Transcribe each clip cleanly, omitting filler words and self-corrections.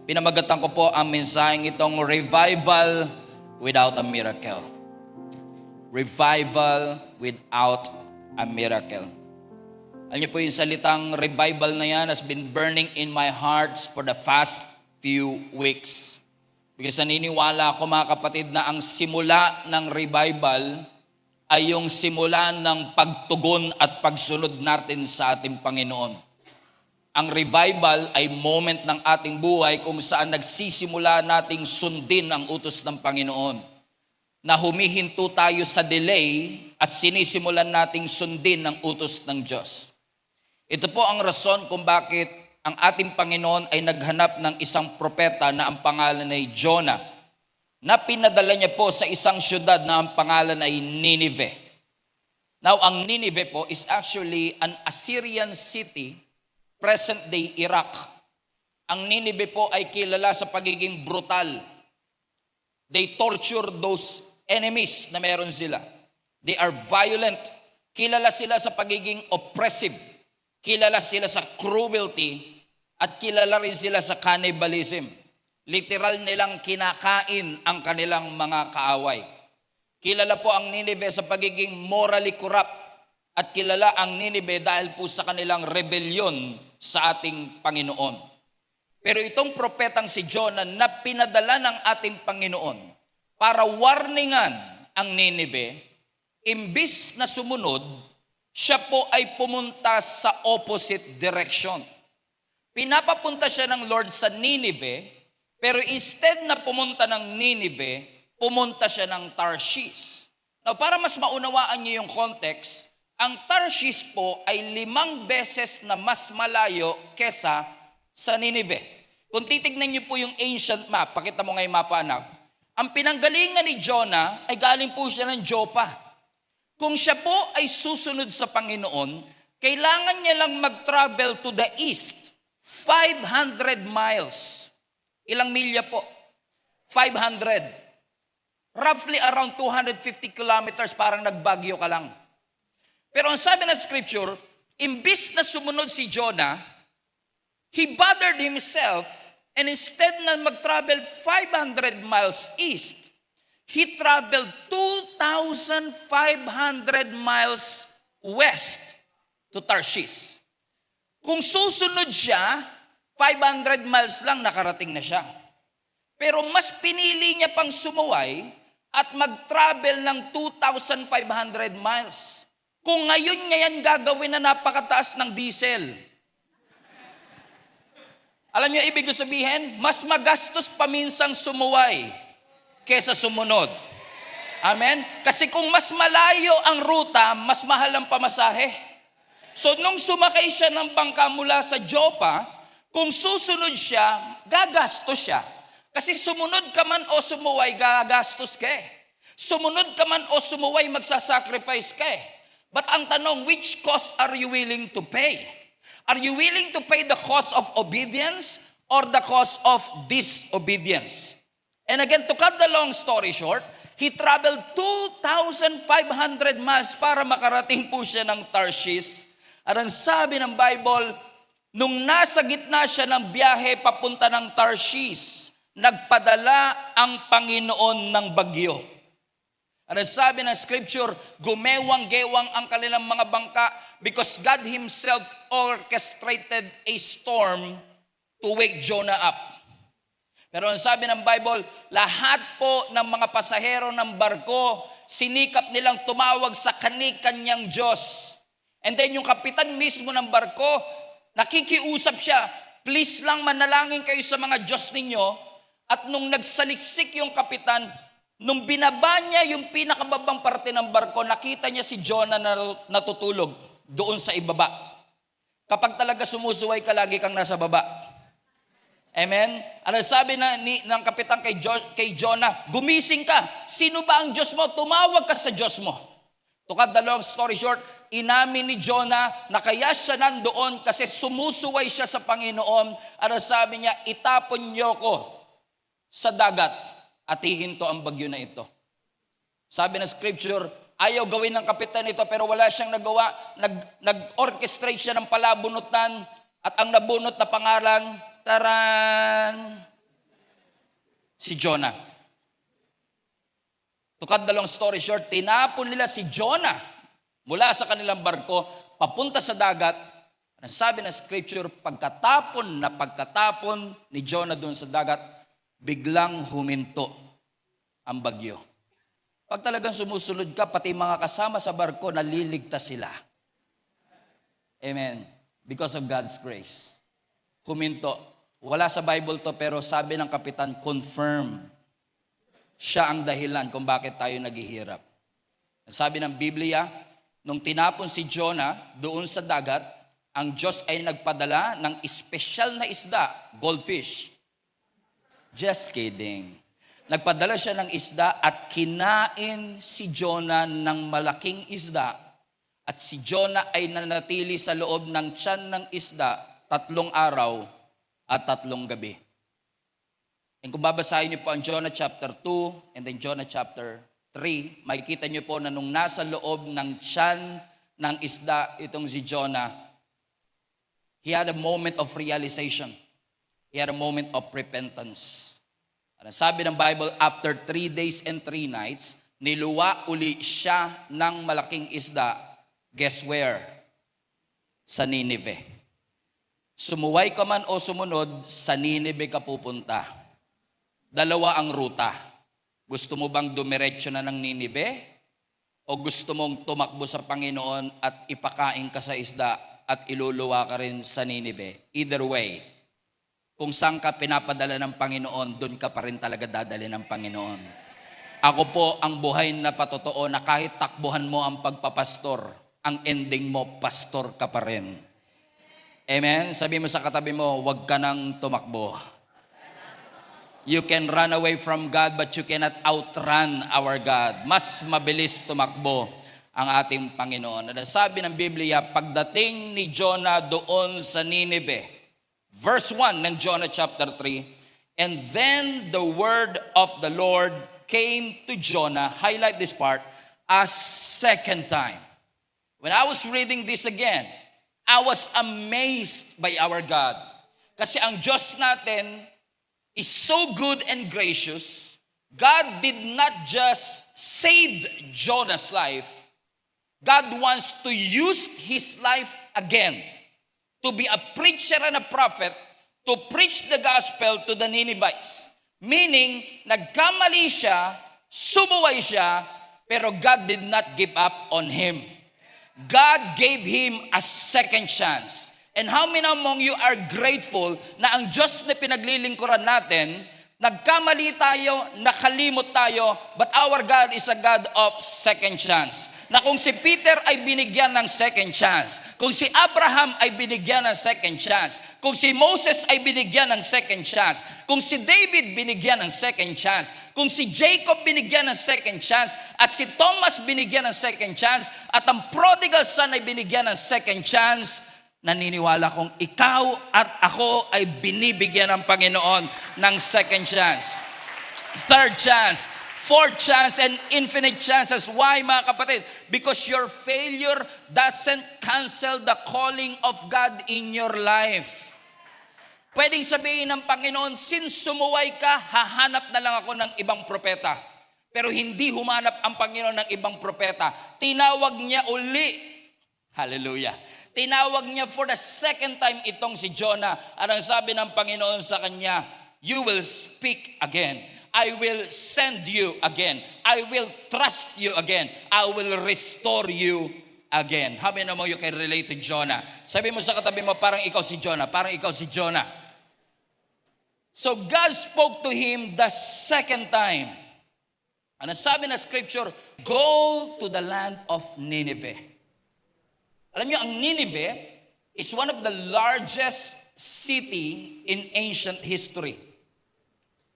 Pinamagatan ko po ang mensaheng itong revival without a miracle. Revival without a miracle. Alam niyo po yung salitang revival na yan has been burning in my heart for the past few weeks. Because naniniwala ako mga kapatid na ang simula ng revival ay yung simula ng pagtugon at pagsunod natin sa ating Panginoon. Ang revival ay moment ng ating buhay kung saan nagsisimula nating sundin ang utos ng Panginoon. Na humihinto tayo sa delay at sinisimulan nating sundin ang utos ng Diyos. Ito po ang rason kung bakit ang ating Panginoon ay naghanap ng isang propeta na ang pangalan ay Jonah, na pinadala niya po sa isang syudad na ang pangalan ay Nineveh. Now, ang Nineveh po is actually an Assyrian city, present-day Iraq. Ang Nineveh po ay kilala sa pagiging brutal. They torture those enemies na meron sila. They are violent. Kilala sila sa pagiging oppressive. Kilala sila sa cruelty. At kilala rin sila sa cannibalism. Literal nilang kinakain ang kanilang mga kaaway. Kilala po ang Nineveh sa pagiging morally corrupt. At kilala ang Nineveh dahil po sa kanilang rebellion sa ating Panginoon. Pero itong propetang si Jonah na pinadala ng ating Panginoon para warningan ang Nineveh, imbis na sumunod, siya po ay pumunta sa opposite direction. Pinapapunta siya ng Lord sa Nineveh, pero instead na pumunta ng Nineveh, pumunta siya ng Tarshish. Now, para mas maunawaan niyo yung context, ang Tarshish po ay 5 beses na mas malayo kesa sa Nineveh. Kung titignan niyo po yung ancient map, pakita mo nga yung mapa anak, ang pinanggalingan ni Jonah ay galing po siya ng Joppa. Kung siya po ay susunod sa Panginoon, kailangan niya lang mag-travel to the east, 500 miles. Ilang milya po? 500. Roughly around 250 kilometers, parang nagbagyo ka lang. Pero ang sabi ng scripture, imbis na sumunod si Jonah, he bothered himself and instead na mag-travel 500 miles east, he traveled 2,500 miles west to Tarshish. Kung susunod siya, 500 miles lang nakarating na siya. Pero mas pinili niya pang sumuway at mag-travel ng 2,500 miles. Kung ngayon niya yan gagawin na napakataas ng diesel. Alam niyo ibig sabihin, mas magastos paminsang sumuway kesa sumunod. Amen? Kasi kung mas malayo ang ruta, mas mahal ang pamasahe. So nung sumakay siya ng bangka mula sa Joppa, kung susunod siya, gagastos siya. Kasi sumunod ka man o sumuway, gagastos ka eh. Sumunod ka man o sumuway, magsasacrifice ka eh. But ang tanong, which cost are you willing to pay? Are you willing to pay the cost of obedience or the cost of disobedience? And again, to cut the long story short, he traveled 2,500 miles para makarating po siya ng Tarshish. At ang sabi ng Bible, nung nasa gitna siya ng biyahe papunta ng Tarshish, nagpadala ang Panginoon ng bagyo. Ano sabi ng scripture, gumewang-gewang ang kanilang mga bangka because God Himself orchestrated a storm to wake Jonah up. Pero ang sabi ng Bible, lahat po ng mga pasahero ng barko, sinikap nilang tumawag sa kani-kanyang Diyos. And then yung kapitan mismo ng barko, nakikiusap siya, please lang manalangin kayo sa mga Diyos ninyo. At nung nagsaliksik yung kapitan, nung binaba niya yung pinakababang parte ng barko, nakita niya si Jonah na natutulog doon sa ibaba. Kapag talaga sumusuway ka, lagi kang nasa baba. Amen? Ano sabi ng kapitan kay Jonah, gumising ka. Sino ba ang Diyos mo? Tumawag ka sa Diyos mo. To cut the long story short, inamin ni Jonah na kaya siya nandoon kasi sumusuway siya sa Panginoon. Ano sabi niya, itapon niyo ko sa dagat. At hihinto ang bagyo na ito. Sabi ng scripture, ayaw gawin ng kapitan ito pero wala siyang nagawa. Nag-orchestrate siya ng palabunutan at ang nabunot na pangalan, taran, si Jonah. To cut the long story short, tinapon nila si Jonah mula sa kanilang barko, papunta sa dagat. Ang sabi ng scripture, pagkatapon ni Jonah doon sa dagat, biglang huminto ang bagyo. Pag talagang sumusunod ka, pati mga kasama sa barko, naliligtas sila. Amen. Because of God's grace. Huminto. Wala sa Bible to, pero sabi ng kapitan, confirm. Siya ang dahilan kung bakit tayo naghihirap. Sabi ng Biblia, nung tinapon si Jonah doon sa dagat, ang Diyos ay nagpadala ng espesyal na isda, goldfish. Just kidding. Nagpadala siya ng isda at kinain si Jonah ng malaking isda. At si Jonah ay nanatili sa loob ng tiyan ng isda 3 araw at 3 gabi. And kung babasahin niyo po ang Jonah chapter 2 and then Jonah chapter 3, makikita niyo po na nung nasa loob ng tiyan ng isda itong si Jonah, he had a moment of realization. He had a moment of repentance. At sabi ng Bible, after 3 days and 3 nights, niluwa uli siya ng malaking isda. Guess where? Sa Nineveh. Sumuway ka man o sumunod, sa Nineveh ka pupunta. 2 ang ruta. Gusto mo bang dumiretso na ng Nineveh? O gusto mong tumakbo sa Panginoon at ipakain ka sa isda at iluluwa ka rin sa Nineveh? Either way, kung saan ka pinapadala ng Panginoon, doon ka pa rin talaga dadali ng Panginoon. Ako po ang buhay na patotoo na kahit takbuhan mo ang pagpapastor, ang ending mo, pastor ka pa rin. Amen? Sabi mo sa katabi mo, huwag ka nang tumakbo. You can run away from God, but you cannot outrun our God. Mas mabilis tumakbo ang ating Panginoon. At sabi ng Biblia, pagdating ni Jonah doon sa Nineveh, verse 1 ng Jonah chapter 3, and then the word of the Lord came to Jonah, highlight this part, a second time. When I was reading this again, I was amazed by our God. Kasi ang Diyos natin is so good and gracious. God did not just save Jonah's life. God wants to use his life again to be a preacher and a prophet to preach the gospel to the Ninevites. Meaning, nagkamali siya, sumuway siya, pero God did not give up on him. God gave him a second chance. And how many among you are grateful na ang Diyos na pinaglilingkuran natin, nagkamali tayo, nakalimot tayo, but our God is a God of second chance. Na kung si Peter ay binigyan ng second chance, kung si Abraham ay binigyan ng second chance, kung si Moses ay binigyan ng second chance, kung si David binigyan ng second chance, kung si Jacob binigyan ng second chance, at si Thomas binigyan ng second chance, at ang prodigal son ay binigyan ng second chance, naniniwala kong ikaw at ako ay binibigyan ng Panginoon ng second chance, third chance, fourth chance, and infinite chances. Why, mga kapatid? Because your failure doesn't cancel the calling of God in your life. Pwedeng sabihin ng Panginoon, since sumuway ka, hahanap na lang ako ng ibang propeta. Pero hindi humanap ang Panginoon ng ibang propeta. Tinawag niya uli. Hallelujah. Tinawag niya for the second time itong si Jonah. At ang sabi ng Panginoon sa kanya, you will speak again. I will send you again. I will trust you again. I will restore you again. How many of you can relate to Jonah? Sabi mo sa katabi mo, parang ikaw si Jonah. Parang ikaw si Jonah. So God spoke to him the second time. Ano sabi na scripture? Go to the land of Nineveh. Alam niyo, ang Nineveh is one of the largest city in ancient history.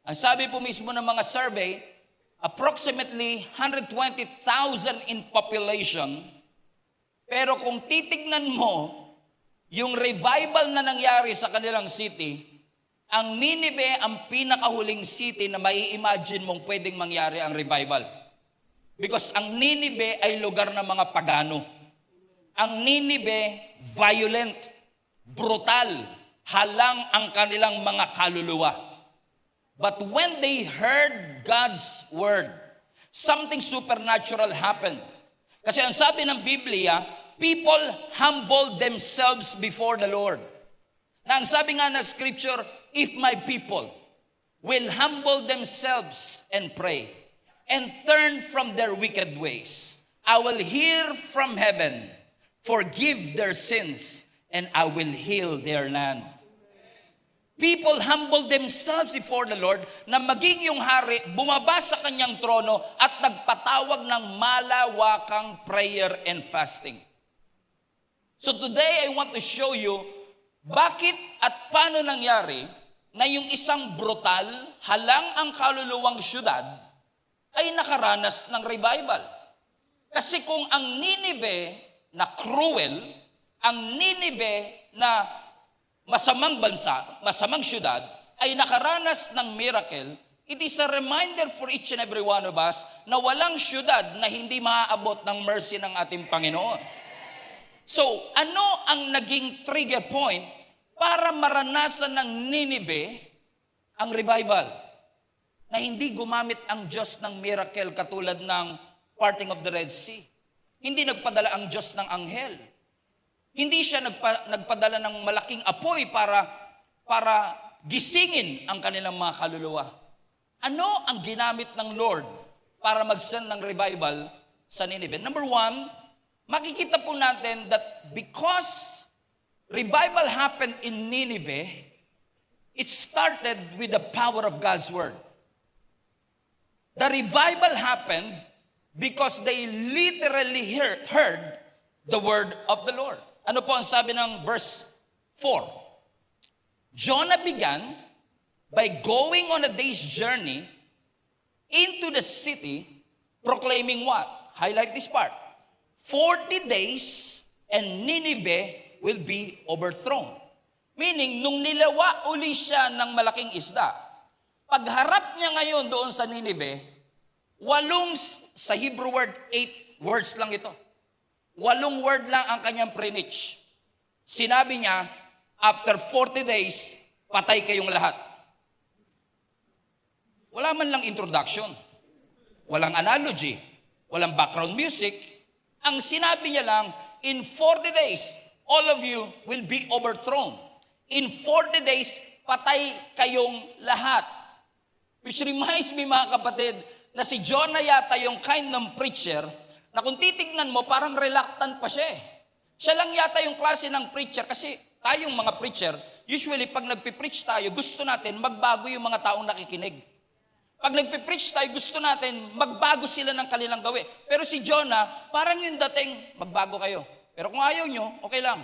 Ang sabi po mismo ng mga survey, approximately 120,000 in population. Pero kung titignan mo, yung revival na nangyari sa kanilang city, ang Nineveh ang pinakahuling city na mai-imagine mong pwedeng mangyari ang revival. Because ang Nineveh ay lugar ng mga pagano. Ang Nineveh, violent, brutal, halang ang kanilang mga kaluluwa. But when they heard God's word, something supernatural happened. Kasi ang sabi ng Biblia, people humble themselves before the Lord. Na ang sabi nga na scripture, if my people will humble themselves and pray and turn from their wicked ways, I will hear from heaven, forgive their sins, and I will heal their land. People humble themselves before the Lord na maging yung hari, bumaba sa kanyang trono at nagpatawag ng malawakang prayer and fasting. So today I want to show you bakit at paano nangyari na yung isang brutal, halang ang kaluluwang syudad ay nakaranas ng revival. Kasi kung ang Nineveh na cruel, ang Nineveh na masamang bansa, masamang syudad, ay nakaranas ng miracle, it is a reminder for each and every one of us na walang syudad na hindi maaabot ng mercy ng ating Panginoon. So, ano ang naging trigger point para maranasan ng Nineveh ang revival? Na hindi gumamit ang Diyos ng miracle katulad ng parting of the Red Sea. Hindi nagpadala ang Diyos ng anghel. Hindi siya nagpadala ng malaking apoy para gisingin ang kanilang mga kaluluwa. Ano ang ginamit ng Lord para mag-send ng revival sa Nineveh? Number one, makikita po natin that because revival happened in Nineveh, it started with the power of God's word. The revival happened because they literally heard the word of the Lord. Ano po ang sabi ng verse 4? Jonah began by going on a day's journey into the city, proclaiming what? Highlight this part. 40 days and Nineveh will be overthrown. Meaning, nung nilawa uli siya ng malaking isda, pagharap niya ngayon doon sa Nineveh, sa Hebrew word, 8 words lang ito. 8 word lang ang kanyang preach. Sinabi niya, after 40 days, patay kayong lahat. Wala man lang introduction. Walang analogy. Walang background music. Ang sinabi niya lang, in 40 days, all of you will be overthrown. In 40 days, patay kayong lahat. Which reminds me, mga kapatid, na si Jonah yata yung kind ng preacher na kung titignan mo, parang reluctant pa siya eh. Siya lang yata yung klase ng preacher kasi tayong mga preacher, usually pag nagpipreach tayo, gusto natin magbago yung mga taong nakikinig. Pag nagpipreach tayo, gusto natin magbago sila ng kanilang gawin. Pero si Jonah, parang yung dating, magbago kayo. Pero kung ayaw nyo, okay lang.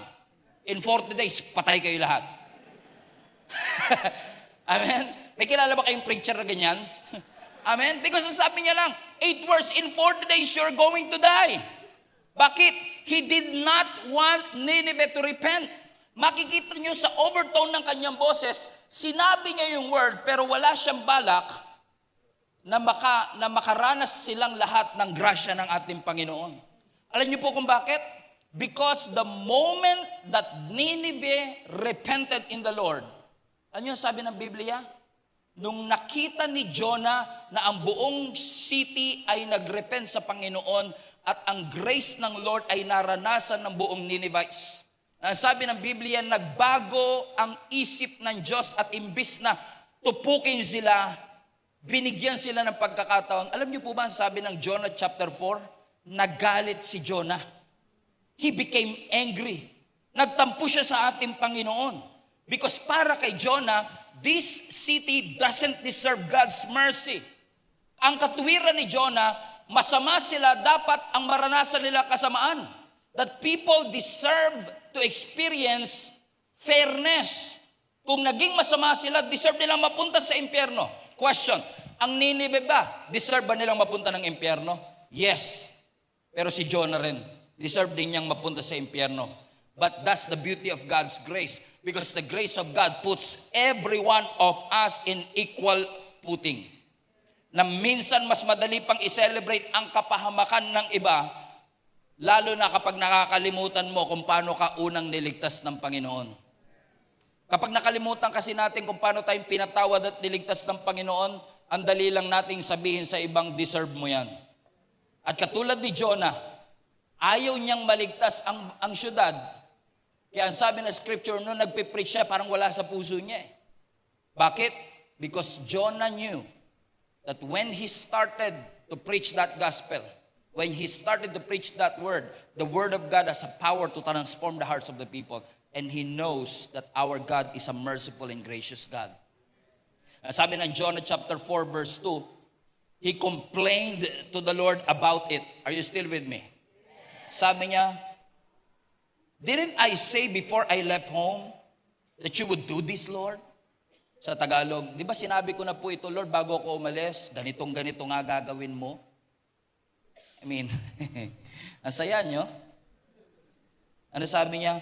In 40 days, patay kayo lahat. Amen? May kilala ba kayong preacher na ganyan? Amen? Because ang sabi niya lang, 8 words, in 40 days, you're going to die. Bakit? He did not want Nineveh to repent. Makikita niyo sa overtone ng kanyang boses, sinabi niya yung word, pero wala siyang balak na makaranas silang lahat ng grasya ng ating Panginoon. Alam niyo po kung bakit? Because the moment that Nineveh repented in the Lord, ano yung sabi ng Biblia? Nung nakita ni Jonah na ang buong city ay nagrepent sa Panginoon at ang grace ng Lord ay naranasan ng buong Ninevites. Sabi ng Biblia, nagbago ang isip ng Diyos at imbis na tupukin sila, binigyan sila ng pagkakataon. Alam niyo po ba ang sabi ng Jonah chapter 4? Nagalit si Jonah. He became angry. Nagtampo siya sa ating Panginoon. Because para kay Jonah, this city doesn't deserve God's mercy. Ang katuwiran ni Jonah, masama sila, dapat ang maranasan nila kasamaan. That people deserve to experience fairness. Kung naging masama sila, deserve nilang mapunta sa impyerno. Question, ang Nineveh ba, deserve ba nilang mapunta ng impyerno? Yes. Pero si Jonah rin, deserve din niyang mapunta sa impyerno. But that's the beauty of God's grace. Because the grace of God puts every one of us in equal footing. Na minsan mas madali pang i-celebrate ang kapahamakan ng iba, lalo na kapag nakakalimutan mo kung paano ka unang niligtas ng Panginoon. Kapag nakalimutan kasi natin kung paano tayong pinatawad at niligtas ng Panginoon, ang dali lang nating sabihin sa ibang, deserve mo yan. At katulad ni Jonah, ayaw niyang maligtas ang syudad. Kaya ang sabi ng scripture, nung nagpipreach siya, parang wala sa puso niya eh. Bakit? Because Jonah knew that when he started to preach that gospel, when he started to preach that word, the word of God has a power to transform the hearts of the people. And he knows that our God is a merciful and gracious God. Sabi ng Jonah chapter 4 verse 2, he complained to the Lord about it. Are you still with me? Sabi niya, didn't I say before I left home that you would do this, Lord? Sa Tagalog, di ba sinabi ko na po ito, Lord, bago ako umalis, ganito nga gagawin mo? I mean, ang saya nyo. Ano sabi niya?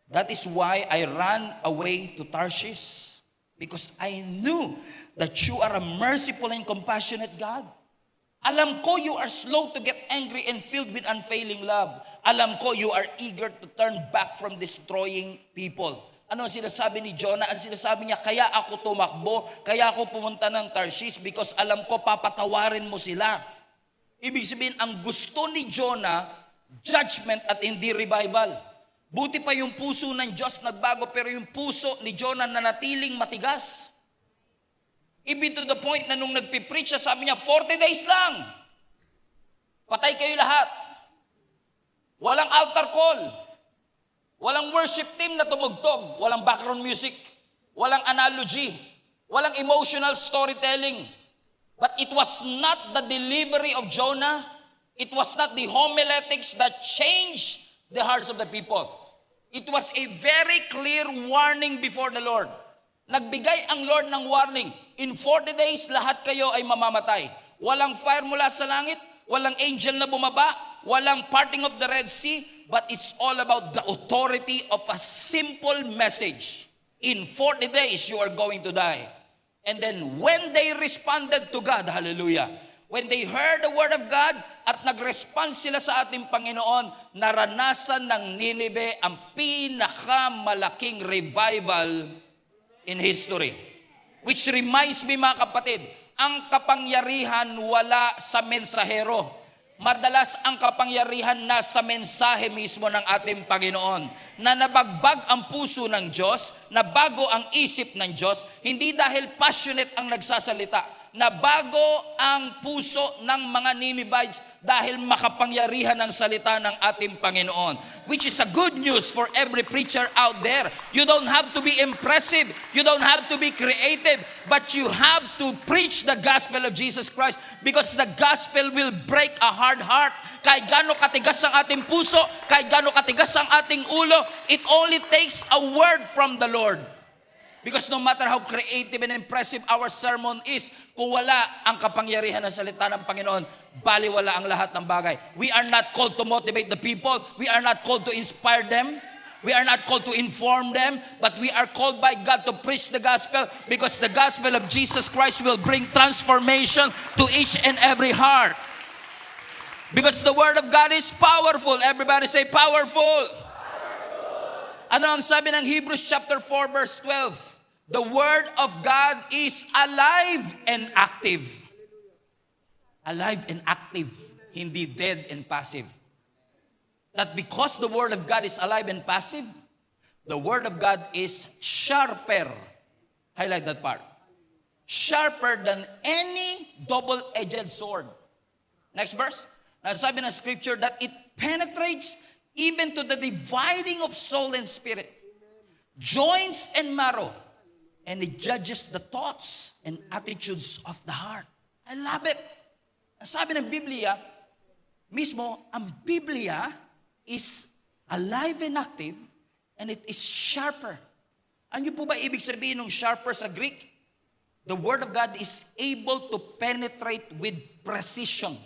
That is why I ran away to Tarshish, because I knew that you are a merciful and compassionate God. Alam ko you are slow to get angry and filled with unfailing love. Alam ko you are eager to turn back from destroying people. Ano ang sinasabi ni Jonah? Ang sinasabi niya, kaya ako tumakbo, kaya ako pumunta ng Tarshish because alam ko papatawarin mo sila. Ibig sabihin, ang gusto ni Jonah, judgment at hindi revival. Buti pa yung puso ng Diyos nagbago, pero yung puso ni Jonah nanatiling matigas. Even to the point na nung nagpipreach siya, sabi niya, 40 days lang. Patay kayo lahat. Walang altar call. Walang worship team na tumugtog. Walang background music. Walang analogy. Walang emotional storytelling. But it was not the delivery of Jonah. It was not the homiletics that changed the hearts of the people. It was a very clear warning before the Lord. Nagbigay ang Lord ng warning. In 40 days, lahat kayo ay mamamatay. Walang fire mula sa langit, walang angel na bumaba, walang parting of the Red Sea, but it's all about the authority of a simple message. In 40 days, you are going to die. And then when they responded to God, hallelujah, when they heard the word of God at nag-respond sila sa ating Panginoon, naranasan ng Nineveh ang pinakamalaking revival in history. Which reminds me mga kapatid, ang kapangyarihan wala sa mensahero. Madalas ang kapangyarihan nasa mensahe mismo ng ating Panginoon. Na nabagbag ang puso ng Diyos, na bago ang isip ng Diyos, hindi dahil passionate ang nagsasalita, na bago ang puso ng mga Ninevites dahil makapangyarihan ang salita ng ating Panginoon. Which is a good news for every preacher out there. You don't have to be impressive. You don't have to be creative. But you have to preach the gospel of Jesus Christ because the gospel will break a hard heart. Kahit gaano katigas ang ating puso, kahit gaano katigas ang ating ulo, it only takes a word from the Lord. Because no matter how creative and impressive our sermon is, kung wala ang kapangyarihan ng salita ng Panginoon, baliwala ang lahat ng bagay. We are not called to motivate the people. We are not called to inspire them. We are not called to inform them. But we are called by God to preach the gospel because the gospel of Jesus Christ will bring transformation to each and every heart. Because the word of God is powerful. Everybody say powerful. Ano ang sabi ng Hebrews chapter 4 verse 12? The word of God is alive and active. Alive and active, hindi dead and passive. That because the word of God is alive and passive, the word of God is sharper. Highlight that part. Sharper than any double-edged sword. Next verse. Nasabi ng scripture that it penetrates even to the dividing of soul and spirit, joints and marrow, and it judges the thoughts and attitudes of the heart. I love it. Sabi ng Biblia, mismo, ang Biblia is alive and active, and it is sharper. Ano po ba ibig sabihin ng sharper sa Greek? The Word of God is able to penetrate with precision.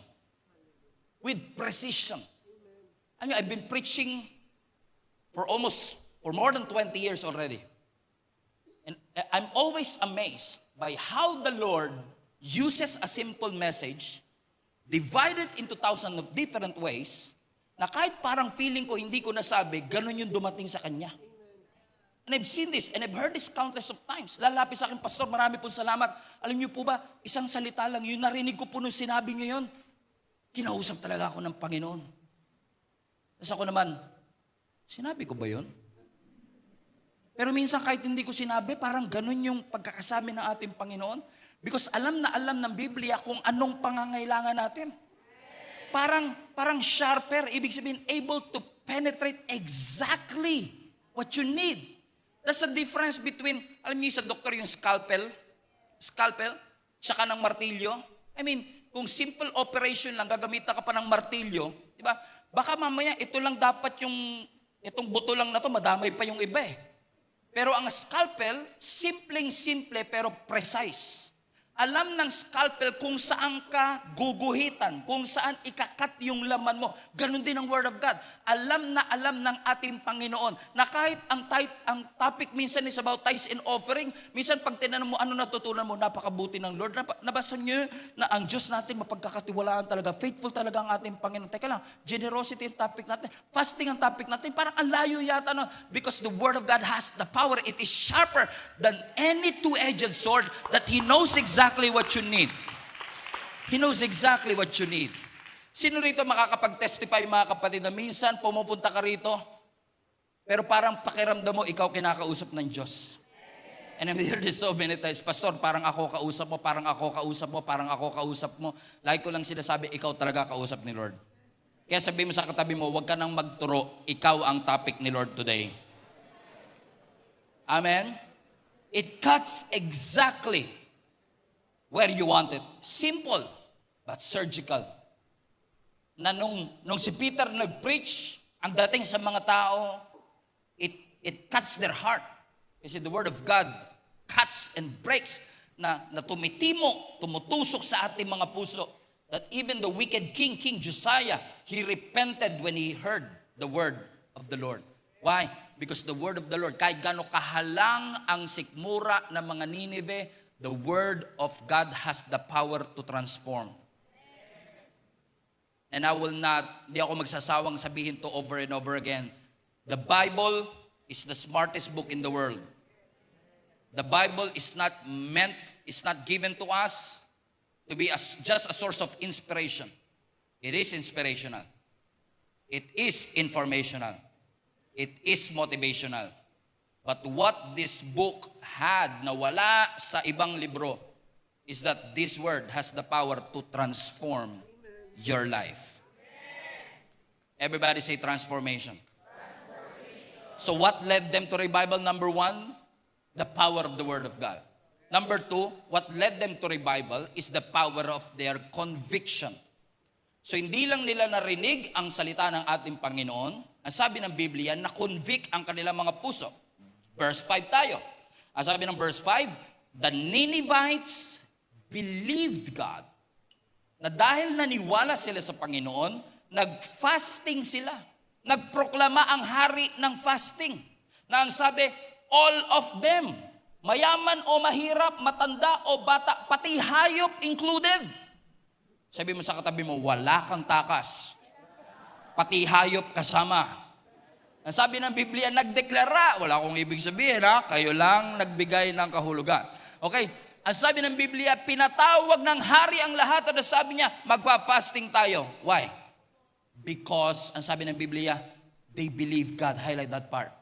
With precision. I've been preaching for more than 20 years already. And I'm always amazed by how the Lord uses a simple message, divided into thousands of different ways, na kahit parang feeling ko, hindi ko nasabi, ganun yung dumating sa Kanya. And I've seen this and I've heard this countless of times. Lalapit sa akin, Pastor, marami pong salamat. Alam niyo po ba, isang salita lang yun, narinig ko po nung sinabi niyo yun. Kinausap talaga ako ng Panginoon. Tapos ako naman, sinabi ko ba yun? Pero minsan kahit hindi ko sinabi, parang ganun yung pagkakasabi ng ating Panginoon. Because alam na alam ng Biblia kung anong pangangailangan natin. Parang sharper, ibig sabihin, able to penetrate exactly what you need. That's the difference between, alam niyo sa doktor yung scalpel, tsaka ng martilyo. I mean, kung simple operation lang, gagamitan ka pa ng martilyo, di ba? Baka mamaya ito lang dapat itong buto lang na to, madamay pa yung iba eh. Pero ang scalpel, simpleng-simple pero precise. Alam ng scalpel kung saan ka guguhitan, kung saan ikakat yung laman mo. Ganon din ang Word of God. Alam na alam ng ating Panginoon na kahit ang topic minsan is about tithes and offering, minsan pag tinanong mo, ano natutunan mo, napakabuti ng Lord. Nabasa niyo na ang Diyos natin mapagkakatiwalaan talaga. Faithful talaga ang ating Panginoon. Teka lang, generosity ang topic natin. Fasting ang topic natin. Parang ang layo yata nun. Because the Word of God has the power. It is sharper than any two-edged sword that He knows exactly what you need. He knows exactly what you need. Sino rito makakapag-testify, mga kapatid, na minsan pumupunta ka rito, pero parang pakiramdam mo, ikaw kinakausap ng Diyos. And I've heard this so many times, Pastor, parang ako kausap mo, parang ako kausap mo, parang ako kausap mo. Lagi ko lang sinasabi, ikaw talaga kausap ni Lord. Kaya sabi mo sa katabi mo, huwag ka nang magturo, ikaw ang topic ni Lord today. Amen? It cuts exactly where you want it. Simple, but surgical. Na nung si Peter nag-preach, ang dating sa mga tao, it cuts their heart. Kasi the Word of God cuts and breaks na tumitimo, tumutusok sa ating mga puso. That even the wicked king, King Josiah, he repented when he heard the word of the Lord. Why? Because the word of the Lord, kahit gaano kahalang ang sikmura ng mga Nineveh, the Word of God has the power to transform. And hindi ako magsasawang sabihin to over and over again. The Bible is the smartest book in the world. The Bible is not given to us to be just a source of inspiration. It is inspirational. It is informational. It is motivational. But what this book had na wala sa ibang libro is that this word has the power to transform your life. Everybody say transformation. So what led them to revival? Number 1, the power of the Word of God. Number 2, what led them to revival is the power of their conviction. So hindi lang nila narinig ang salita ng ating Panginoon, ang sabi ng Biblia, na-convict ang kanilang mga puso. Verse 5 tayo. Ang sabi ng verse 5, the Ninevites believed God. Na dahil naniwala sila sa Panginoon, nag-fasting sila. Nagproklama ang hari ng fasting. Na ang sabi, all of them, mayaman o mahirap, matanda o bata, pati hayop included. Sabi mo sa katabi mo, wala kang takas. Pati hayop kasama. Ang sabi ng Biblia, nagdeklara. Wala akong ibig sabihin, kayo lang nagbigay ng kahulugan. Okay, ang sabi ng Biblia, pinatawag ng hari ang lahat at sabi niya, magpa-fasting tayo. Why? Because, ang sabi ng Biblia, they believe God. Highlight that part.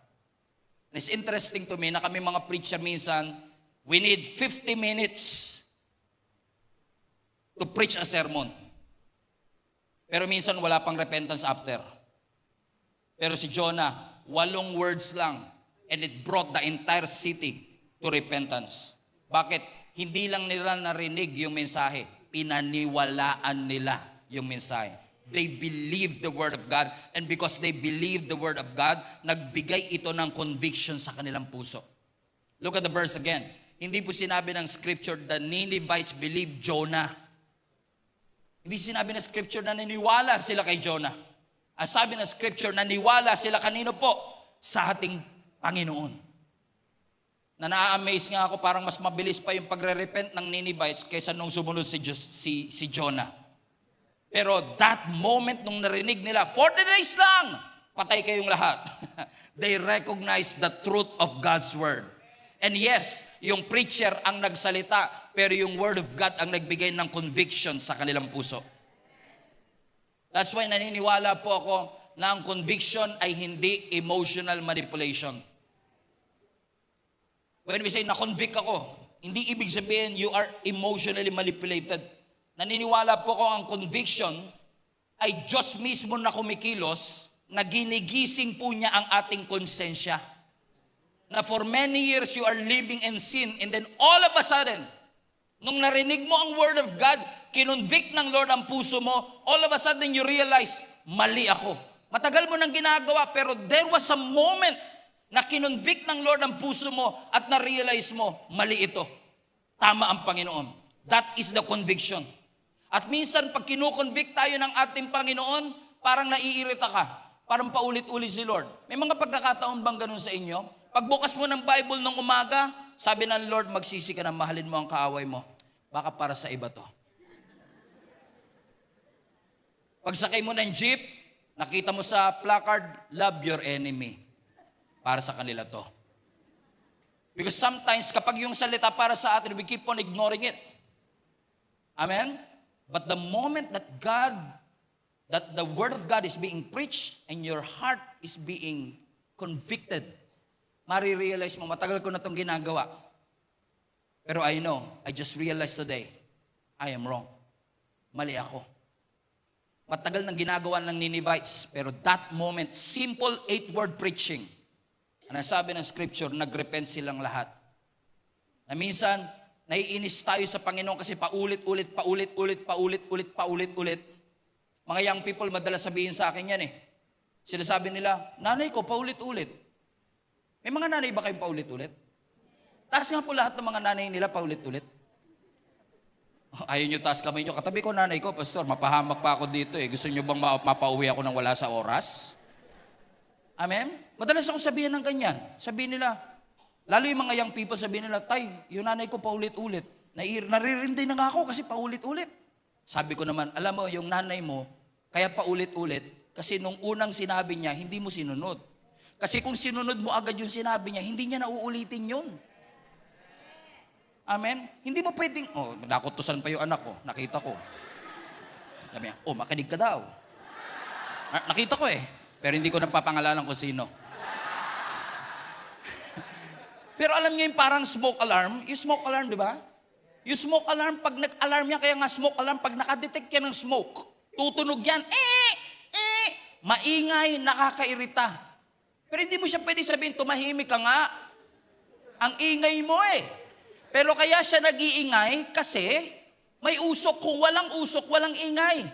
And it's interesting to me na kami mga preacher minsan, we need 50 minutes to preach a sermon. Pero minsan wala pang repentance after. Pero si Jonah, 8 words lang, and it brought the entire city to repentance. Bakit? Hindi lang nila narinig yung mensahe, pinaniwalaan nila yung mensahe. They believed the Word of God, and because they believed the Word of God, nagbigay ito ng conviction sa kanilang puso. Look at the verse again. Hindi po sinabi ng scripture, the Ninevites believed Jonah. Hindi sinabi ng scripture na naniwala sila kay Jonah. Ang sabi ng scripture, naniwala sila kanino po? Sa ating Panginoon. Na na-amaze nga ako, parang mas mabilis pa yung pagre-repent ng Ninevites kaysa nung sumunod si Jonah. Pero that moment nung narinig nila, 40 days lang, patay kayong lahat. They recognize the truth of God's word. And yes, yung preacher ang nagsalita, pero yung word of God ang nagbigay ng conviction sa kanilang puso. That's why naniniwala po ako na ang conviction ay hindi emotional manipulation. When we say na-convict ako, hindi ibig sabihin you are emotionally manipulated. Naniniwala po ko ang conviction ay Diyos mismo na kumikilos, na ginigising po niya ang ating konsensya. Na for many years you are living in sin, and then all of a sudden, nung narinig mo ang word of God, kinonvict ng Lord ang puso mo, all of a sudden you realize, mali ako. Matagal mo nang ginagawa, pero there was a moment na kinonvict ng Lord ang puso mo at na-realize mo, mali ito. Tama ang Panginoon. That is the conviction. At minsan, pag kinukonvict tayo ng ating Panginoon, parang naiirita ka. Parang paulit-ulit si Lord. May mga pagkakataon bang ganun sa inyo? Pagbukas mo ng Bible ng umaga, sabi ng Lord, magsisi ka na, mahalin mo ang kaaway mo. Baka para sa iba to. Pagsakay mo ng jeep, nakita mo sa placard, love your enemy. Para sa kanila to. Because sometimes, kapag yung salita para sa atin, we keep on ignoring it. Amen? But the moment that the word of God is being preached and your heart is being convicted, marirealize mo, matagal ko na itong ginagawa. Pero I know, I just realized today, I am wrong. Mali ako. Matagal nang ginagawa ng Ninevites, pero that moment, simple 8-word preaching, ang sabi ng scripture, nagrepent silang lahat. Na minsan, naiinis tayo sa Panginoon kasi paulit-ulit. Mga young people, madalas sabihin sa akin yan eh. Sila sabi nila, nanay ko, paulit-ulit. May mga nanay ba kayong paulit-ulit? Taas nga po lahat ng mga nanay nila paulit-ulit. Ayaw nyo taas kamay nyo. Katabi ko nanay ko, pastor, mapahamak pa ako dito eh. Gusto nyo bang mapauwi ako nang wala sa oras? Amen? Madalas ako sabihin ng ganyan. Sabihin nila, lalo yung mga young people, sabihin nila, tay, yung nanay ko paulit-ulit. Naririndi na nga ako kasi paulit-ulit. Sabi ko naman, alam mo, yung nanay mo, kaya paulit-ulit, kasi nung unang sinabi niya, hindi mo sinunod. Kasi kung sinunod mo agad yung sinabi niya, hindi niya nauulitin yun. Amen? Hindi mo pwedeng, nakutusan pa yung anak ko, nakita ko. Sabi niya, makinig ka daw. Nakita ko eh, pero hindi ko napapangalanan kung sino. Pero alam niyo yung parang smoke alarm, yung smoke alarm, di ba? Yung smoke alarm, pag nag-alarm niya, kaya nga smoke alarm, pag nakadetect yan ng smoke, tutunog yan, maingay, nakakairita. Pero hindi mo siya pwede sabihin, tumahimik ka nga. Ang ingay mo eh. Pero kaya siya nag-iingay kasi may usok. Kung walang usok, walang ingay.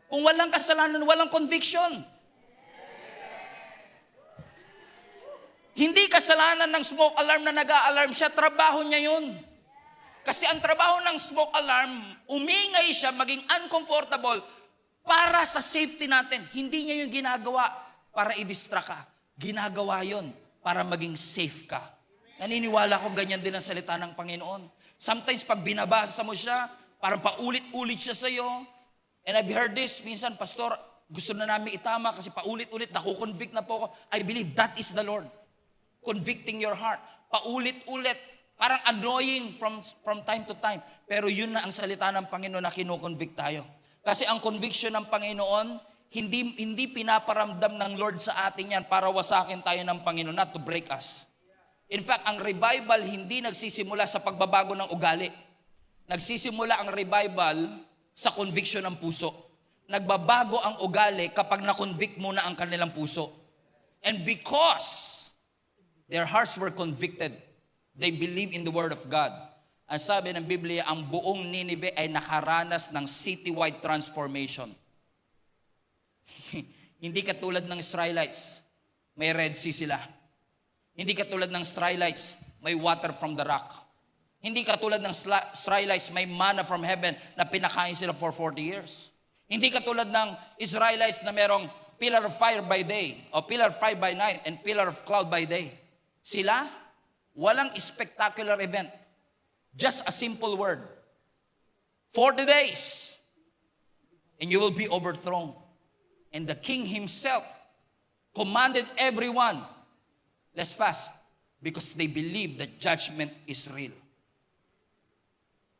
Kung walang kasalanan, walang conviction. Hindi kasalanan ng smoke alarm na nag-a-alarm siya, trabaho niya yun. Kasi ang trabaho ng smoke alarm, umingay siya, maging uncomfortable para sa safety natin. Hindi niya yung ginagawa para i-distract ka. Ginagawa yun para maging safe ka. Naniniwala ko ganyan din ang salita ng Panginoon. Sometimes pag binabasa mo siya, parang paulit-ulit siya sa'yo. And I've heard this, minsan, Pastor, gusto na namin itama kasi paulit-ulit, nakukonvict na po ako. I believe that is the Lord. Convicting your heart. Paulit-ulit. Parang annoying from time to time. Pero yun na ang salita ng Panginoon na kinukonvict tayo. Kasi ang conviction ng Panginoon, hindi pinaparamdam ng Lord sa atin yan para wasakin tayo ng Panginoon, not to break us. In fact, ang revival hindi nagsisimula sa pagbabago ng ugali. Nagsisimula ang revival sa conviction ng puso. Nagbabago ang ugali kapag na-convict mo na ang kanilang puso. And because their hearts were convicted, they believe in the word of God. Ang sabi ng Biblia, ang buong Nineveh ay nakaranas ng citywide transformation. Hindi katulad ng Israelites, may Red Sea sila. Hindi katulad ng Israelites, may water from the rock. Hindi katulad ng Israelites, may manna from heaven na pinakain sila for 40 years. Hindi katulad ng Israelites na merong pillar of fire by day, o pillar of fire by night, and pillar of cloud by day. Sila, walang spectacular event. Just a simple word. 40 days, and you will be overthrown. And the king himself commanded everyone, let's fast, because they believe that judgment is real.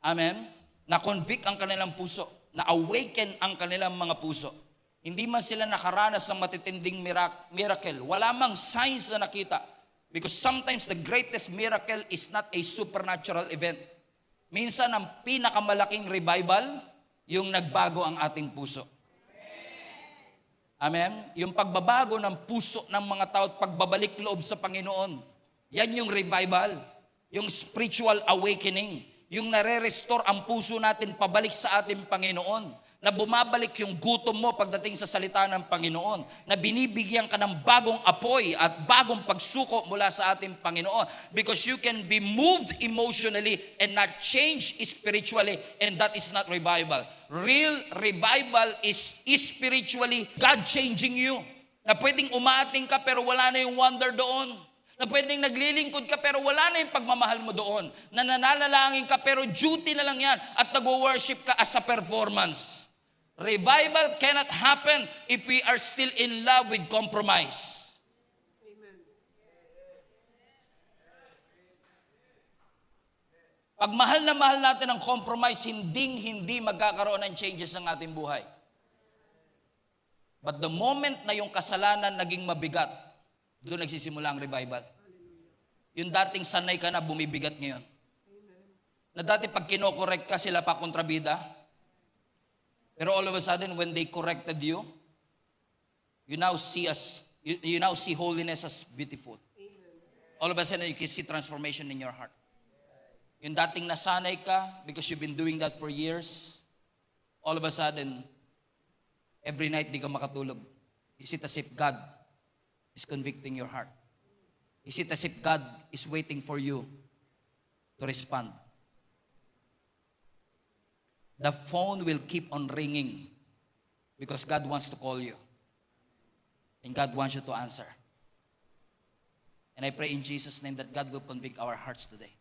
Amen? Na-convict ang kanilang puso, na-awaken ang kanilang mga puso. Hindi man sila nakaranas ng matitinding miracle. Wala mang signs na nakita. Because sometimes the greatest miracle is not a supernatural event. Minsan ang pinakamalaking revival, yung nagbago ang ating puso. Amen? Yung pagbabago ng puso ng mga tao at pagbabalik loob sa Panginoon. Yan yung revival. Yung spiritual awakening. Yung nare-restore ang puso natin pabalik sa ating Panginoon. Na bumabalik yung gutom mo pagdating sa salita ng Panginoon. Na binibigyan ka ng bagong apoy at bagong pagsuko mula sa ating Panginoon. Because you can be moved emotionally and not change spiritually, and that is not revival. Real revival is spiritually God changing you. Na pwedeng umaating ka pero wala na yung wonder doon. Na pwedeng naglilingkod ka pero wala na yung pagmamahal mo doon. Na nananalangin ka pero duty na lang yan at nag-worship ka as a performance. Revival cannot happen if we are still in love with compromise. Amen. Pag mahal na mahal natin ang compromise, hindi magkakaroon ng changes ng ating buhay. But the moment na yung kasalanan naging mabigat, doon nagsisimula ang revival. Yung dating sanay ka na, bumibigat ngayon. Na dati pag kinokorek ka, sila pa kontrabida. Pero all of a sudden, when they corrected you, you now see holiness as beautiful. All of a sudden, you can see transformation in your heart. Yung dating nasanay ka, because you've been doing that for years, all of a sudden, every night di ka makatulog. Is it as if God is convicting your heart? Is it as if God is waiting for you to respond? The phone will keep on ringing because God wants to call you. And God wants you to answer. And I pray in Jesus' name that God will convict our hearts today.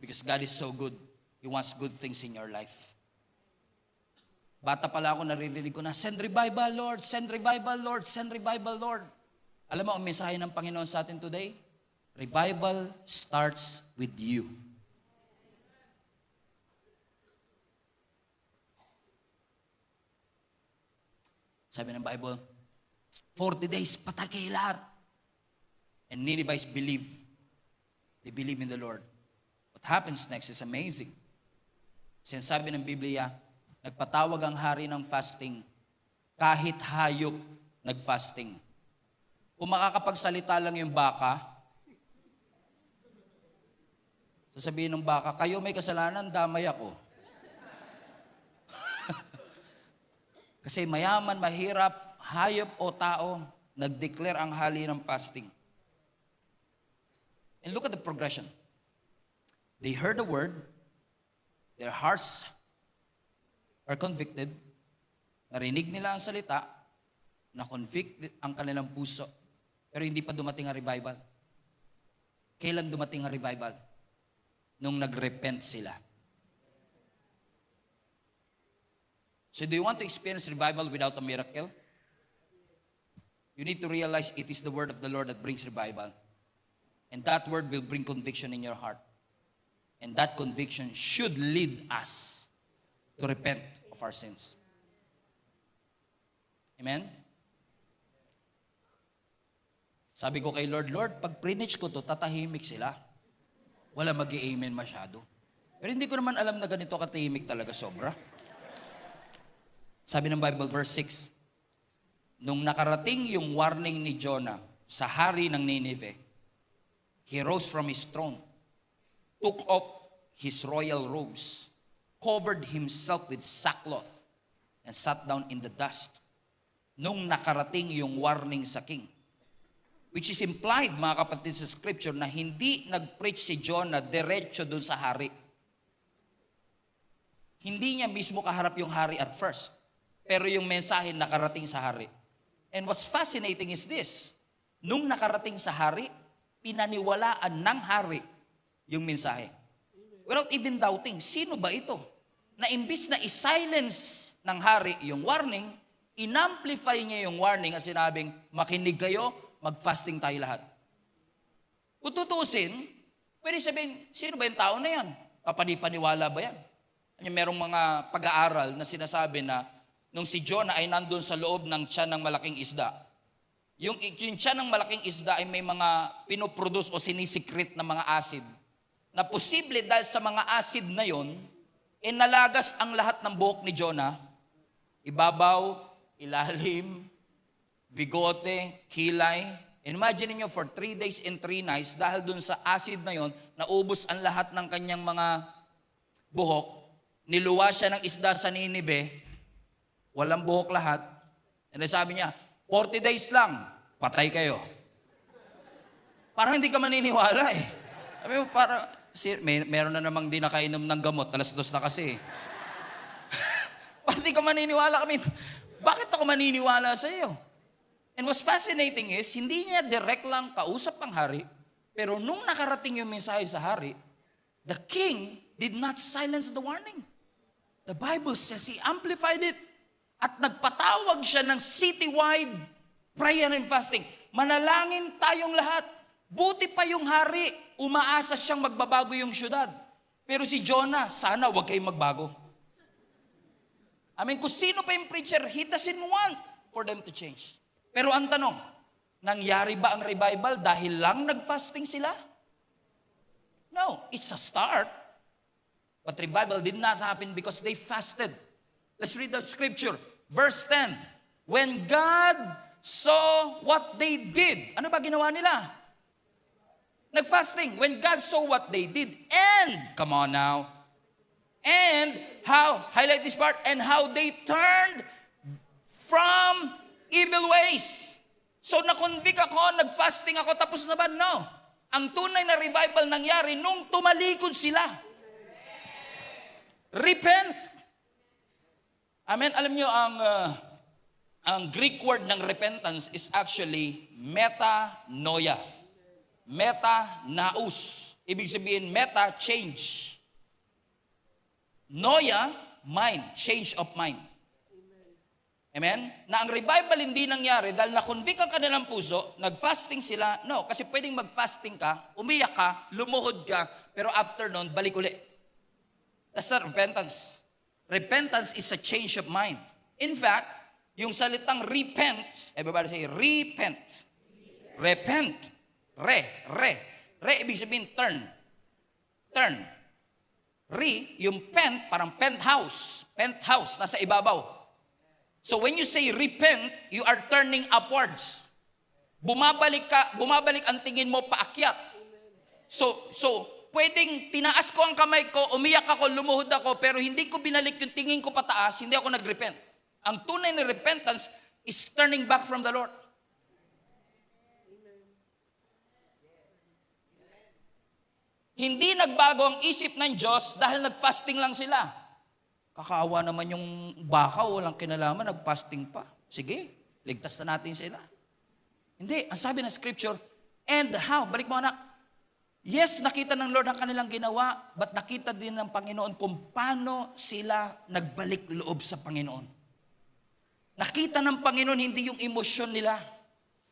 Because God is so good. He wants good things in your life. Bata pala ako, naririnig ko na, send revival, Lord, send revival, Lord, send revival, Lord. Alam mo, ang mensahe ng Panginoon sa atin today, revival starts with you. Sabi ng Bible, 40 days, patay kayo lahat. And Ninevites believe. They believe in the Lord. What happens next is amazing. Sinasabi ng Biblia, nagpatawag ang hari ng fasting, kahit hayop nag-fasting. Kung makakapagsalita lang yung baka, sasabihin ng baka, kayo may kasalanan, damay ako. Kasi mayaman, mahirap, hayop o tao, nag-declare ang hali ng fasting. And look at the progression. They heard the word, their hearts are convicted, narinig nila ang salita, na-convict ang kanilang puso, pero hindi pa dumating ang revival. Kailan dumating ang revival? Nung nag-repent sila. So do you want to experience revival without a miracle? You need to realize it is the word of the Lord that brings revival. And that word will bring conviction in your heart. And that conviction should lead us to repent of our sins. Amen? Sabi ko kay Lord, Lord, pag preach ko to, tatahimik sila. Wala mag-i-amen masyado. Pero hindi ko naman alam na ganito katahimik talaga sobra. Sabi ng Bible, verse 6, nung nakarating yung warning ni Jonah sa hari ng Nineveh, he rose from his throne, took off his royal robes, covered himself with sackcloth, and sat down in the dust. Nung nakarating yung warning sa king, which is implied, mga kapatid, sa scripture, na hindi nag-preach si Jonah diretso dun sa hari. Hindi niya mismo kaharap yung hari at first, pero yung mensahe nakarating sa hari. And what's fascinating is this, nung nakarating sa hari, pinaniwalaan ng hari yung mensahe. Without even doubting, sino ba ito? Na imbis na i-silence ng hari yung warning, inamplify niya yung warning at sinabing, makinig kayo, mag-fasting tayo lahat. Kung tutusin, pwede sabihin, sino ba yung tao na yan? Papanipaniwala ba yan? Merong mga pag-aaral na sinasabi na nung si Jonah ay nandun sa loob ng tiyan ng malaking isda, yung tiyan ng malaking isda ay may mga pinoproduce o sinisikret na mga acid na posible dahil sa mga acid na yon, nalagas ang lahat ng buhok ni Jonah, ibabaw, ilalim, bigote, kilay. Imagine niyo for 3 days and 3 nights, dahil dun sa acid na yon, naubos ang lahat ng kanyang mga buhok, niluwa siya ng isda sa Ninive, walang buhok lahat, and sabi niya, 40 days lang, patay kayo. Parang hindi ka maniniwala eh. Sabi mo, meron na namang di nakainom ng gamot, alas 2 na kasi. Parang hindi ka maniniwala kami. Bakit ako maniniwala sa iyo? And what's fascinating is, hindi niya direct lang kausap ang hari, pero nung nakarating yung mensahe sa hari, the king did not silence the warning. The Bible says he amplified it. At nagpatawag siya ng citywide prayer and fasting. Manalangin tayong lahat. Buti pa yung hari, umaasa siyang magbabago yung syudad. Pero si Jonah, sana wag kayong magbago. Kung sino pa yung preacher, he doesn't want for them to change. Pero ang tanong, nangyari ba ang revival dahil lang nag-fasting sila? No, it's a start. But revival did not happen because they fasted. Let's read the scripture. Verse 10. When God saw what they did, ano ba ginawa nila? Nag-fasting. When God saw what they did, and, come on now, and how, highlight this part, and how they turned from evil ways. So na-convict ako, nag-fasting ako, tapos na ba? No. Ang tunay na revival nangyari nung tumalikod sila. Repent. Amen. Alam niyo, ang Greek word ng repentance is actually metanoia. Meta-naus. Ibig sabihin, meta, change. Noia, mind, change of mind. Amen? Na ang revival hindi nangyari dahil na-convict ang kanilang puso, nag-fasting sila. No, kasi pwedeng mag-fasting ka, umiyak ka, lumuhod ka, pero after nun, balik uli. That's not repentance. Repentance is a change of mind. In fact, yung salitang repent, everybody say, repent. Repent. Re, ibig sabihin turn. Turn. Yung parang penthouse. Penthouse, nasa ibabaw. So when you say repent, you are turning upwards. Bumabalik ang tingin mo paakyat. So pwedeng tinaas ko ang kamay ko, umiyak ako, lumuhod ako, pero hindi ko binalik yung tingin ko pataas, hindi ako nag-repent. Ang tunay na repentance is turning back from the Lord. Hindi nagbago ang isip ng Diyos dahil nag-fasting lang sila. Kakaawa naman yung baka, walang kinalaman, nag-fasting pa. Sige, ligtas na natin sila. Hindi, ang sabi ng scripture, and how? Balik mo anak. Yes, nakita ng Lord ang kanilang ginawa, but nakita din ng Panginoon kung paano sila nagbalik loob sa Panginoon. Nakita ng Panginoon hindi yung emosyon nila.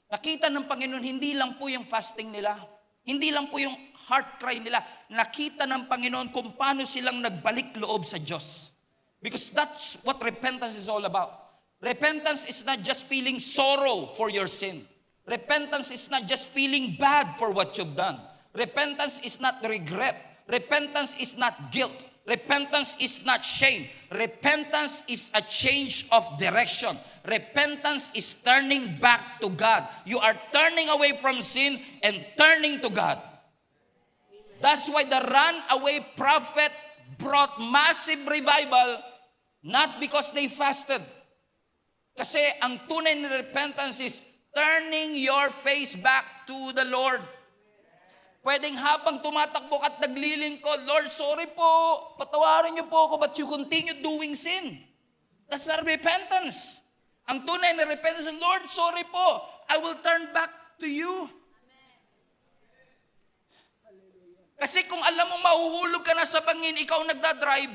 Nakita ng Panginoon hindi lang po yung fasting nila. Hindi lang po yung heart cry nila. Nakita ng Panginoon kung paano silang nagbalik loob sa Diyos. Because that's what repentance is all about. Repentance is not just feeling sorrow for your sin. Repentance is not just feeling bad for what you've done. Repentance is not regret. Repentance is not guilt. Repentance is not shame. Repentance is a change of direction. Repentance is turning back to God. You are turning away from sin and turning to God. That's why the runaway prophet brought massive revival, not because they fasted. Kasi ang tunay na repentance is turning your face back to the Lord. Pwedeng habang tumatakbo at naglilingkod, Lord, sorry po, patawarin niyo po ako, but you continue doing sin. That's not repentance. Ang tunay na repentance, Lord, sorry po, I will turn back to you. Kasi kung alam mo mahuhulog ka na sa bangin, ikaw nagdadrive,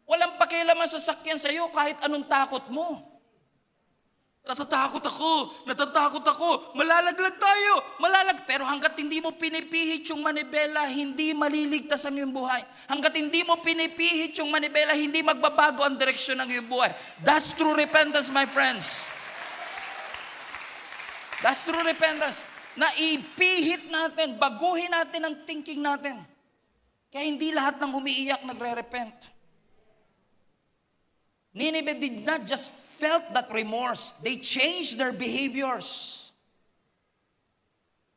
walang pakialaman sa sakyan sa'yo kahit anong takot mo. natatakot ako, malalaglag tayo, Pero hanggat hindi mo pinipihit yung manibela, hindi maliligtas ang iyong buhay. Hanggat hindi mo pinipihit yung manibela, hindi magbabago ang direksyon ng iyong buhay. That's true repentance, my friends. That's true repentance. Na ipihit natin, baguhin natin ang thinking natin. Kaya hindi lahat ng umiiyak nagre-repent. Nineveh did not just felt that remorse. They changed their behaviors.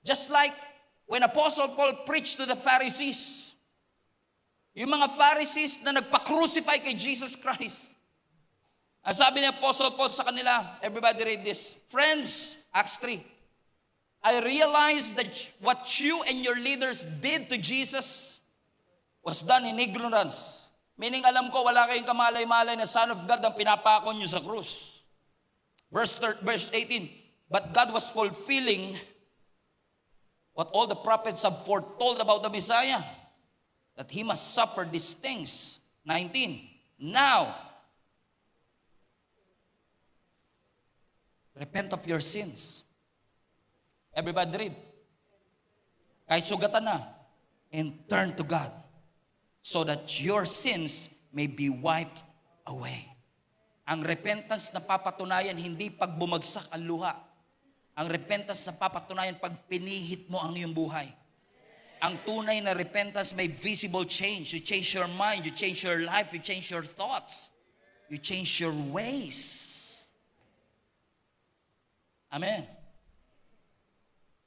Just like when Apostle Paul preached to the Pharisees. Yung mga Pharisees na nagpa-crucify kay Jesus Christ. Ang sabi ni Apostle Paul sa kanila, everybody read this. Friends, Acts 3. I realize that what you and your leaders did to Jesus was done in ignorance. Meaning, alam ko, wala kayong kamalay-malay na Son of God ang pinapako nyo sa krus. Verse 18, but God was fulfilling what all the prophets have foretold about the Messiah, that He must suffer these things. 19, now, repent of your sins. Everybody read. Kahit sugatan na, and turn to God, so that your sins may be wiped away. Ang repentance na papatunayan, hindi pag bumagsak ang luha. Ang repentance na papatunayan, pag pinihit mo ang iyong buhay. Ang tunay na repentance may visible change. You change your mind, you change your life, you change your thoughts. You change your ways. Amen.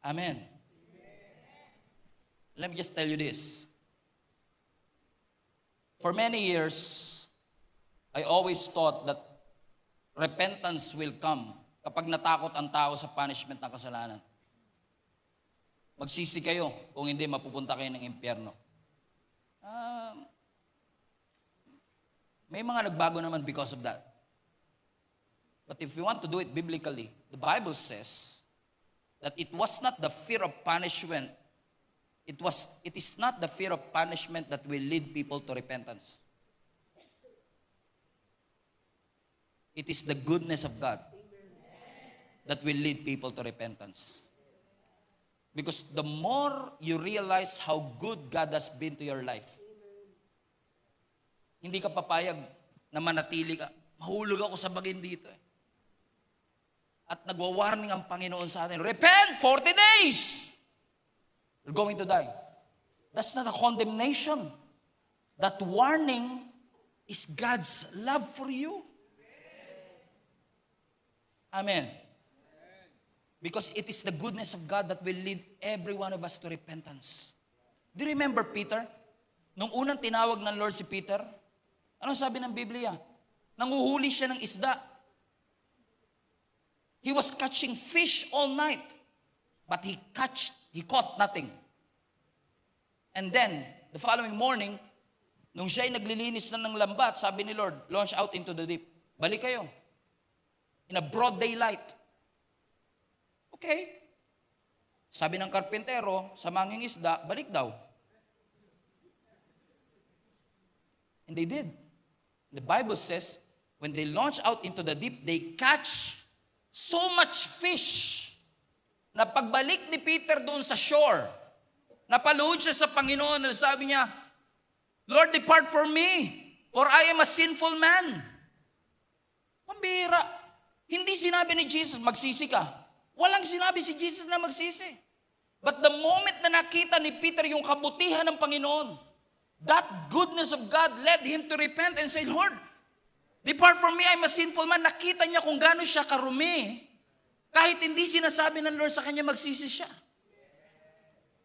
Amen. Let me just tell you this. For many years, I always thought that repentance will come kapag natakot ang tao sa punishment ng kasalanan. Magsisi kayo, kung hindi mapupunta kayo ng impyerno. May mga nagbago naman because of that. But if you want to do it biblically, the Bible says that it was not the fear of punishment. It is not the fear of punishment that will lead people to repentance. It is the goodness of God that will lead people to repentance. Because the more you realize how good God has been to your life, hindi ka papayag na manatili ka. Mahulog ako sa bagin dito. At nagwa-warning ang Panginoon sa atin, repent, 40 days! You're going to die. That's not a condemnation. That warning is God's love for you. Amen. Because it is the goodness of God that will lead every one of us to repentance. Do you remember Peter? Nung unang tinawag ng Lord si Peter, anong sabi ng Biblia? Nanguhuli siya ng isda. He was catching fish all night. But he caught nothing. And then, the following morning, nung siya'y naglilinis na ng lambat, sabi ni Lord, launch out into the deep. Balik kayo. In a broad daylight. Okay. Sabi ng karpentero, sa mangingisda, balik daw. And they did. The Bible says, when they launch out into the deep, they catch so much fish na pagbalik ni Peter doon sa shore, napaluhod siya sa Panginoon na sabi niya, Lord, depart from me, for I am a sinful man. Pambira. Hindi sinabi ni Jesus, magsisi ka. Walang sinabi si Jesus na magsisi. But the moment na nakita ni Peter yung kabutihan ng Panginoon, that goodness of God led him to repent and say, Lord, depart from me, I'm a sinful man. Nakita niya kung gaano siya karumi. Kahit hindi sinasabi ng Lord sa kanya, magsisi siya.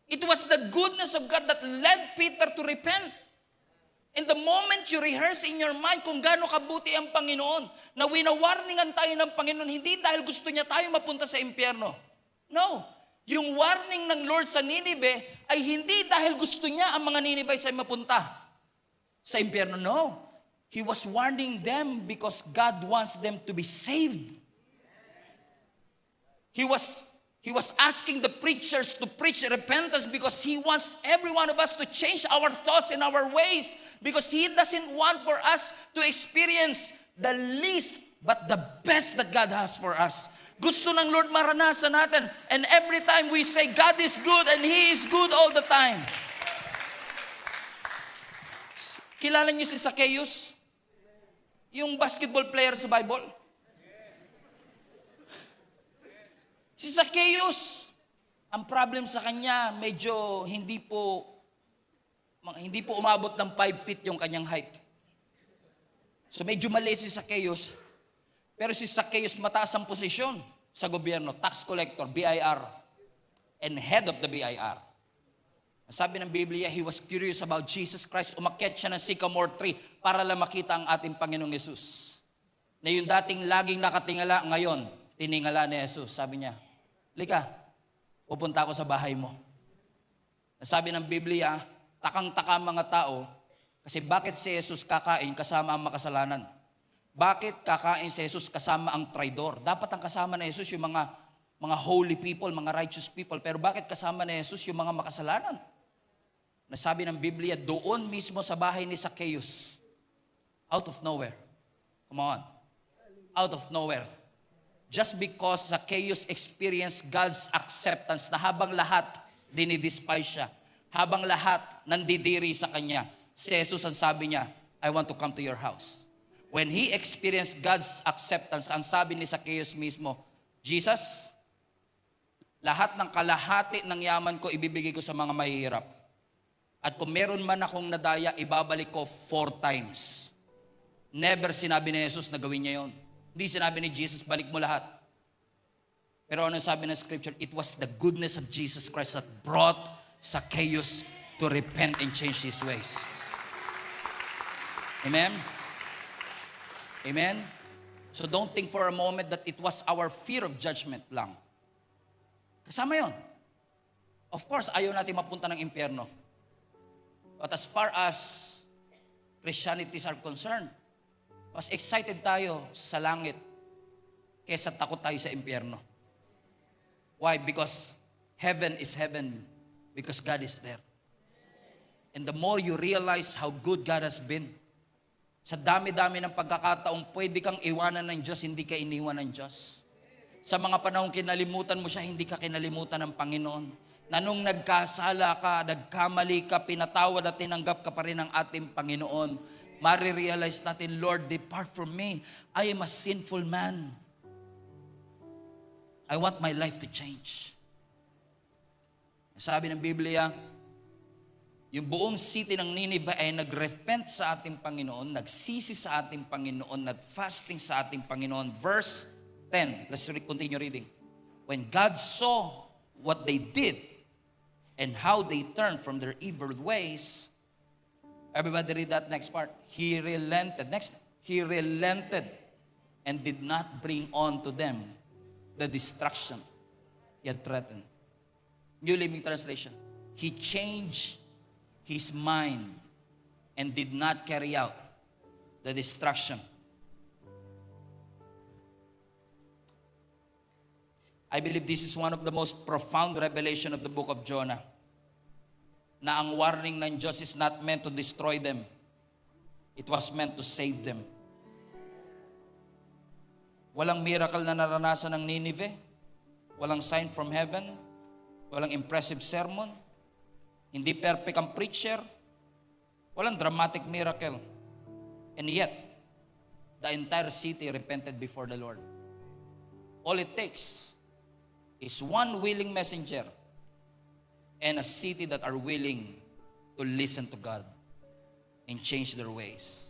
It was the goodness of God that led Peter to repent. And the moment you rehearse in your mind kung gaano kabuti ang Panginoon, na winawarningan tayo ng Panginoon, hindi dahil gusto niya tayo mapunta sa impyerno. No. Yung warning ng Lord sa Nineveh ay hindi dahil gusto niya ang mga Ninevites ay mapunta sa impyerno. No. He was warning them because God wants them to be saved. He was asking the preachers to preach repentance because He wants every one of us to change our thoughts and our ways, because He doesn't want for us to experience the least but the best that God has for us. Gusto ng Lord maranasan natin. And every time we say, God is good and He is good all the time. Kilala niyo si Zacchaeus? Yung basketball player sa Bible? Si Zacchaeus, ang problem sa kanya, medyo hindi po umabot ng 5 feet yung kanyang height. So medyo maliit si Zacchaeus. Pero si Zacchaeus mataas ang posisyon sa gobyerno, tax collector, BIR, and head of the BIR. Sabi ng Biblia, he was curious about Jesus Christ. Umakyat siya ng sycamore tree para lang makita ang ating Panginoong Yesus. Na yung dating laging nakatingala, ngayon, tiningala ni Jesus. Sabi niya, "Lika, pupunta ako sa bahay mo." Sabi ng Biblia, takang-taka mga tao, kasi bakit si Jesus kakain kasama ang makasalanan? Bakit kakain si Jesus kasama ang traidor? Dapat ang kasama ni Jesus yung mga holy people, mga righteous people. Pero bakit kasama ni Jesus yung mga makasalanan? Nasabi ng Biblia, doon mismo sa bahay ni Zacchaeus, out of nowhere. Come on. Out of nowhere. Just because Zacchaeus experienced God's acceptance na habang lahat dinidespise siya, habang lahat nandidiri sa kanya, si Jesus ang sabi niya, "I want to come to your house." When he experienced God's acceptance, ang sabi ni Zacchaeus mismo, "Jesus, lahat ng kalahati ng yaman ko ibibigay ko sa mga mahihirap. At kung meron man akong nadaya, ibabalik ko 4 times. Never sinabi ni Jesus na gawin niya yun. Hindi sinabi ni Jesus, balik mo lahat. Pero ano sabi ng scripture? It was the goodness of Jesus Christ that brought Zacchaeus to repent and change his ways. Amen? Amen? So don't think for a moment that it was our fear of judgment lang. Kasama yun. Of course, ayaw natin mapunta ng impyerno. But as far as Christianities are concerned, mas excited tayo sa langit kaysa takot tayo sa impyerno. Why? Because heaven is heaven because God is there. And the more you realize how good God has been, sa dami-dami ng pagkakataong pwede kang iwanan ng Diyos, hindi ka iniwan ng Diyos. Sa mga panahong kinalimutan mo siya, hindi ka kinalimutan ng Panginoon. Na nung nagkasala ka, nagkamali ka, pinatawad at tinanggap ka pa rin ng ating Panginoon, marirealize natin, Lord, depart from me. I am a sinful man. I want my life to change. Sabi ng Biblia, yung buong city ng Nineveh ay nagrepent sa ating Panginoon, nagsisi sa ating Panginoon, nagfasting sa ating Panginoon. Verse 10, let's continue reading. When God saw what they did and how they turned from their evil ways, everybody read that next part. He relented. Next, He relented and did not bring on to them the destruction He had threatened. New Living Translation. He changed His mind and did not carry out the destruction. I believe this is one of the most profound revelation of the book of Jonah. Na ang warning ng Diyos is not meant to destroy them. It was meant to save them. Walang miracle na naranasan ng Nineveh. Walang sign from heaven. Walang impressive sermon. Hindi perfect ang preacher. Walang dramatic miracle. And yet, the entire city repented before the Lord. All it takes is one willing messenger and a city that are willing to listen to God and change their ways.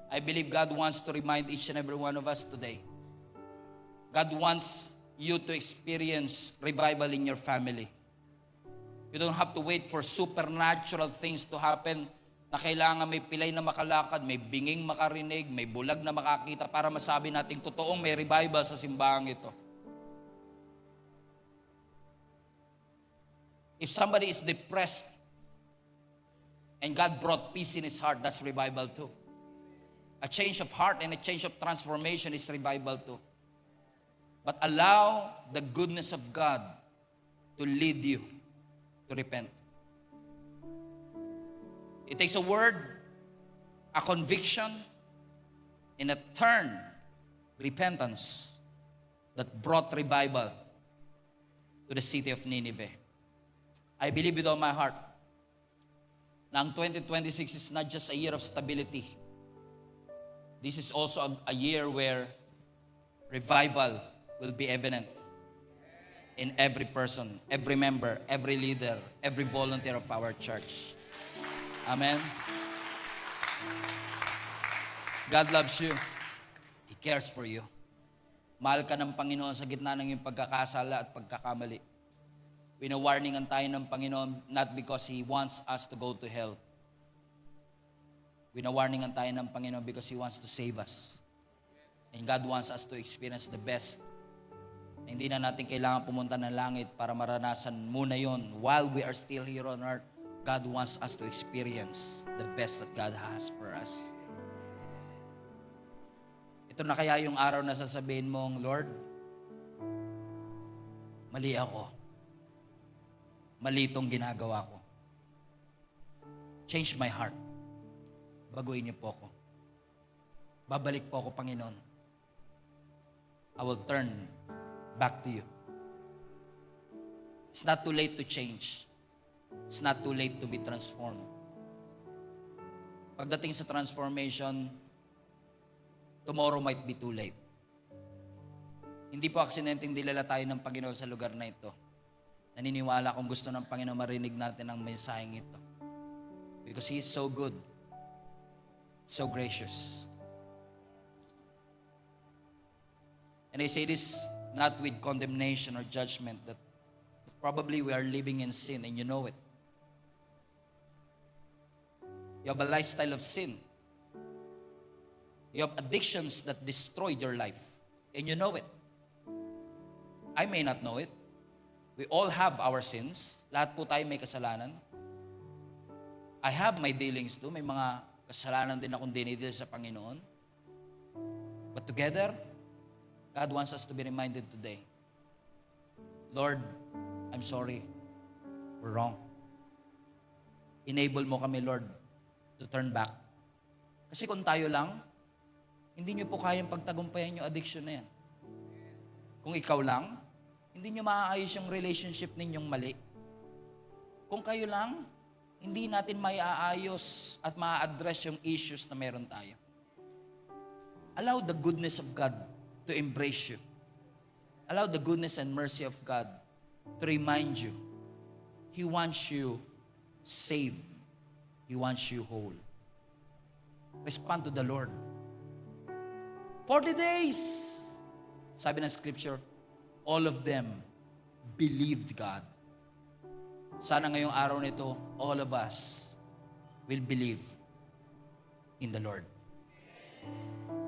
I believe God wants to remind each and every one of us today. God wants you to experience revival in your family. You don't have to wait for supernatural things to happen na kailangan may pilay na makalakad, may binging makarinig, may bulag na makakita para masabi nating totoong may revival sa simbahang ito. If somebody is depressed and God brought peace in his heart, that's revival too. A change of heart and a change of transformation is revival too. But allow the goodness of God to lead you to repent. It takes a word, a conviction, and a turn repentance that brought revival to the city of Nineveh. I believe with all my heart na ang 2026 is not just a year of stability. This is also a year where revival will be evident in every person, every member, every leader, every volunteer of our church. Amen. God loves you. He cares for you. Mahal ka ng Panginoon sa gitna ng iyong pagkakasala at pagkakamali. Winawarningan tayo ng Panginoon not because He wants us to go to hell. Winawarningan tayo ng Panginoon because He wants to save us. And God wants us to experience the best. Hindi na natin kailangan pumunta ng langit para maranasan muna yon. While we are still here on earth, God wants us to experience the best that God has for us. Ito na kaya yung araw na sasabihin mong, Lord, mali ako. Mali itong ginagawa ko. Change my heart. Baguhin niyo po ako. Babalik po ako, Panginoon. I will turn back to you. It's not too late to change. It's not too late to be transformed. Pagdating sa transformation, tomorrow might be too late. Hindi po aksidenteng dilala tayo ng Panginoon sa lugar na ito. Naniniwala kung gusto ng Panginoon marinig natin ang mensaheng ito. Because He is so good, so gracious. And I say this not with condemnation or judgment, that probably we are living in sin and you know it. You have a lifestyle of sin. You have addictions that destroyed your life. And you know it. I may not know it. We all have our sins. Lahat po tayo may kasalanan. I have my dealings too. May mga kasalanan din akong dinidil sa Panginoon. But together, God wants us to be reminded today. Lord, I'm sorry. We're wrong. Enable mo kami, Lord, to turn back. Kasi kung tayo lang, hindi nyo po kayang pagtagumpayan yung addiction na yan. Kung ikaw lang, hindi nyo maaayos yung relationship ninyong mali. Kung kayo lang, hindi natin maiaayos at maa-address yung issues na meron tayo. Allow the goodness of God to embrace you. Allow the goodness and mercy of God to remind you. He wants you saved. He wants you whole. Respond to the Lord. 40 days. Sabi ng scripture, all of them believed God. Sana ngayong araw nito, all of us will believe in the Lord.